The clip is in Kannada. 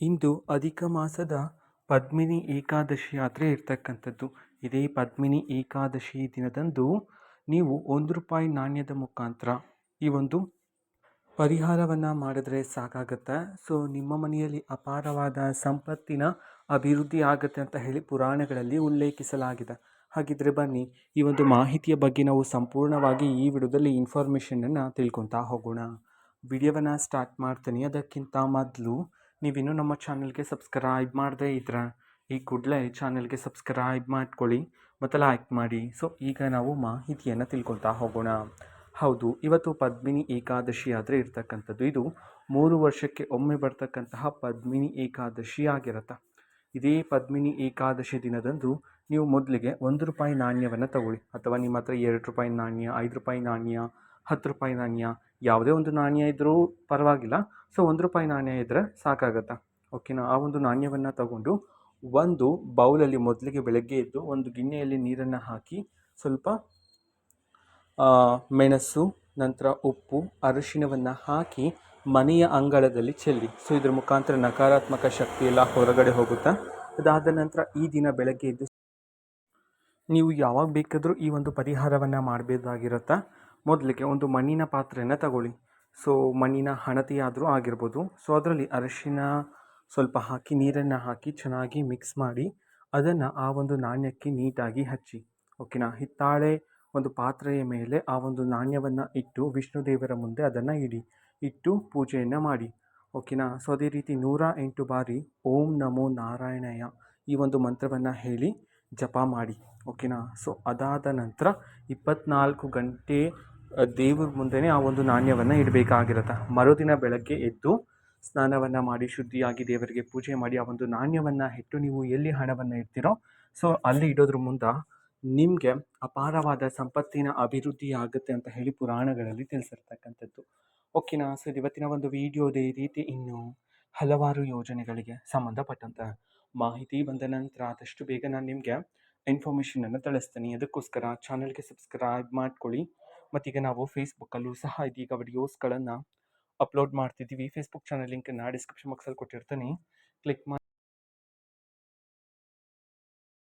ಇಂದು ಅಧಿಕ ಮಾಸದ ಪದ್ಮಿನಿ ಏಕಾದಶಿ ಯಾತ್ರೆ ಇರ್ತಕ್ಕಂಥದ್ದು. ಇದೇ ಪದ್ಮಿನಿ ಏಕಾದಶಿ ದಿನದಂದು ನೀವು ₹1 ನಾಣ್ಯದ ಮುಖಾಂತರ ಈ ಒಂದು ಪರಿಹಾರವನ್ನು ಮಾಡಿದ್ರೆ ಸಾಕಾಗತ್ತೆ. ಸೊ ನಿಮ್ಮ ಮನೆಯಲ್ಲಿ ಅಪಾರವಾದ ಸಂಪತ್ತಿನ ಅಭಿವೃದ್ಧಿ ಆಗುತ್ತೆ ಅಂತ ಹೇಳಿ ಪುರಾಣಗಳಲ್ಲಿ ಉಲ್ಲೇಖಿಸಲಾಗಿದೆ. ಹಾಗಿದ್ರೆ ಬನ್ನಿ, ಈ ಒಂದು ಮಾಹಿತಿಯ ಬಗ್ಗೆ ನಾವು ಸಂಪೂರ್ಣವಾಗಿ ಈ ವಿಡಿಯೋದಲ್ಲಿ ಇನ್ಫಾರ್ಮೇಷನನ್ನು ತಿಳ್ಕೊತಾ ಹೋಗೋಣ. ವಿಡಿಯೋವನ್ನು ಸ್ಟಾರ್ಟ್ ಮಾಡ್ತೀನಿ. ಅದಕ್ಕಿಂತ ಮೊದಲು ನೀವಿನ್ನೂ ನಮ್ಮ ಚಾನಲ್ಗೆ ಸಬ್ಸ್ಕ್ರೈಬ್ ಮಾಡದೇ ಇದ್ರೆ ಈ ಕೂಡಲೇ ಚಾನಲ್ಗೆ ಸಬ್ಸ್ಕ್ರೈಬ್ ಮಾಡ್ಕೊಳ್ಳಿ ಮತ್ತು ಲೈಕ್ ಮಾಡಿ. ಸೊ ಈಗ ನಾವು ಮಾಹಿತಿಯನ್ನು ತಿಳ್ಕೊತಾ ಹೋಗೋಣ. ಹೌದು, ಇವತ್ತು ಪದ್ಮಿನಿ ಏಕಾದಶಿ ಆದರೆ ಇರ್ತಕ್ಕಂಥದ್ದು. ಇದು 3 ವರ್ಷಕ್ಕೆ ಒಮ್ಮೆ ಬರ್ತಕ್ಕಂತಹ ಪದ್ಮಿನಿ ಏಕಾದಶಿ ಆಗಿರುತ್ತೆ. ಇದೇ ಪದ್ಮಿನಿ ಏಕಾದಶಿ ದಿನದಂದು ನೀವು ಮೊದಲಿಗೆ ₹1 ನಾಣ್ಯವನ್ನು ತಗೊಳ್ಳಿ, ಅಥವಾ ನಿಮ್ಮ ಹತ್ರ ₹2 ನಾಣ್ಯ, ₹5 ನಾಣ್ಯ, ₹10 ನಾಣ್ಯ, ಯಾವುದೇ ಒಂದು ನಾಣ್ಯ ಇದ್ದರೂ ಪರವಾಗಿಲ್ಲ. ಸೊ ₹1 ನಾಣ್ಯ ಇದ್ದರೆ ಸಾಕಾಗತ್ತೆ. ಓಕೆನಾ? ಆ ಒಂದು ನಾಣ್ಯವನ್ನು ತಗೊಂಡು ಒಂದು ಬೌಲಲ್ಲಿ ಮೊದಲಿಗೆ ಬೆಳಗ್ಗೆ ಎದ್ದು ಒಂದು ಗಿಣ್ಣೆಯಲ್ಲಿ ನೀರನ್ನು ಹಾಕಿ ಸ್ವಲ್ಪ ಮೆಣಸು, ನಂತರ ಉಪ್ಪು, ಅರಿಶಿಣವನ್ನು ಹಾಕಿ ಮನೆಯ ಅಂಗಳದಲ್ಲಿ ಚೆಲ್ಲಿ. ಸೊ ಇದ್ರ ಮುಖಾಂತರ ನಕಾರಾತ್ಮಕ ಶಕ್ತಿ ಎಲ್ಲ ಹೊರಗಡೆ ಹೋಗುತ್ತೆ. ಅದಾದ ನಂತರ ಈ ದಿನ ಬೆಳಗ್ಗೆ ಎದ್ದು ನೀವು ಯಾವಾಗ ಬೇಕಾದರೂ ಈ ಒಂದು ಪರಿಹಾರವನ್ನು ಮಾಡಬೇಕಾಗಿರುತ್ತೆ. ಮೊದಲಿಗೆ ಒಂದು ಮಣ್ಣಿನ ಪಾತ್ರೆಯನ್ನು ತಗೊಳ್ಳಿ. ಸೊ ಮಣ್ಣಿನ ಹಣತೆಯಾದರೂ ಆಗಿರ್ಬೋದು. ಸೊ ಅದರಲ್ಲಿ ಅರಿಶಿಣ ಸ್ವಲ್ಪ ಹಾಕಿ ನೀರನ್ನು ಹಾಕಿ ಚೆನ್ನಾಗಿ ಮಿಕ್ಸ್ ಮಾಡಿ ಅದನ್ನು ಆ ಒಂದು ನಾಣ್ಯಕ್ಕೆ ನೀಟಾಗಿ ಹಚ್ಚಿ. ಓಕೆನಾ? ಹಿತ್ತಾಳೆ ಒಂದು ಪಾತ್ರೆಯ ಮೇಲೆ ಆ ಒಂದು ನಾಣ್ಯವನ್ನು ಇಟ್ಟು ವಿಷ್ಣು ದೇವರ ಮುಂದೆ ಅದನ್ನು ಇಟ್ಟು ಪೂಜೆಯನ್ನು ಮಾಡಿ. ಓಕೆನಾ? ಸೊ ಅದೇ ರೀತಿ 108 ಬಾರಿ ಓಂ ನಮೋ ನಾರಾಯಣಯ್ಯ ಈ ಒಂದು ಮಂತ್ರವನ್ನು ಹೇಳಿ ಜಪ ಮಾಡಿ. ಓಕೆನಾ? ಸೊ ಅದಾದ ನಂತರ 24 ಗಂಟೆ ದೇವ್ರ ಮುಂದೆನೇ ಆ ಒಂದು ನಾಣ್ಯವನ್ನು ಇಡಬೇಕಾಗಿರುತ್ತೆ. ಮರುದಿನ ಬೆಳಗ್ಗೆ ಎದ್ದು ಸ್ನಾನವನ್ನು ಮಾಡಿ ಶುದ್ಧಿಯಾಗಿ ದೇವರಿಗೆ ಪೂಜೆ ಮಾಡಿ ಆ ಒಂದು ನಾಣ್ಯವನ್ನು ಇಟ್ಟು ನೀವು ಎಲ್ಲಿ ಹಣವನ್ನು ಇಡ್ತೀರೋ ಸೊ ಅಲ್ಲಿ ಇಡೋದ್ರ ಮುಂದೆ ನಿಮಗೆ ಅಪಾರವಾದ ಸಂಪತ್ತಿನ ಅಭಿವೃದ್ಧಿ ಆಗುತ್ತೆ ಅಂತ ಹೇಳಿ ಪುರಾಣಗಳಲ್ಲಿ ತಿಳಿಸಿರ್ತಕ್ಕಂಥದ್ದು. ಓಕೆನಾ? ಸೊ ಇವತ್ತಿನ ಒಂದು ವಿಡಿಯೋದೇ ರೀತಿ ಇನ್ನೂ ಹಲವಾರು ಯೋಜನೆಗಳಿಗೆ ಸಂಬಂಧಪಟ್ಟಂಥ ಮಾಹಿತಿ ಬಂದ ನಂತರ ಆದಷ್ಟು ಬೇಗ ನಾನು ನಿಮಗೆ ಇನ್ಫಾರ್ಮೇಷನನ್ನು ತಿಳಿಸ್ತೀನಿ. ಅದಕ್ಕೋಸ್ಕರ ಚಾನಲ್ಗೆ ಸಬ್ಸ್ಕ್ರೈಬ್ ಮಾಡ್ಕೊಳ್ಳಿ. ಮತ್ತೀಗ ನಾವು ಫೇಸ್ಬುಕ್ಕಲ್ಲೂ ಸಹ ಇದೀಗ ವಿಡಿಯೋಸ್ಗಳನ್ನು ಅಪ್ಲೋಡ್ ಮಾಡ್ತಿದ್ದೀವಿ. ಫೇಸ್ಬುಕ್ ಚಾನಲ್ ಲಿಂಕನ್ನು ಡಿಸ್ಕ್ರಿಪ್ಷನ್ ಬಾಕ್ಸಲ್ಲಿ ಕೊಟ್ಟಿರ್ತೀನಿ, ಕ್ಲಿಕ್ ಮಾಡಿ.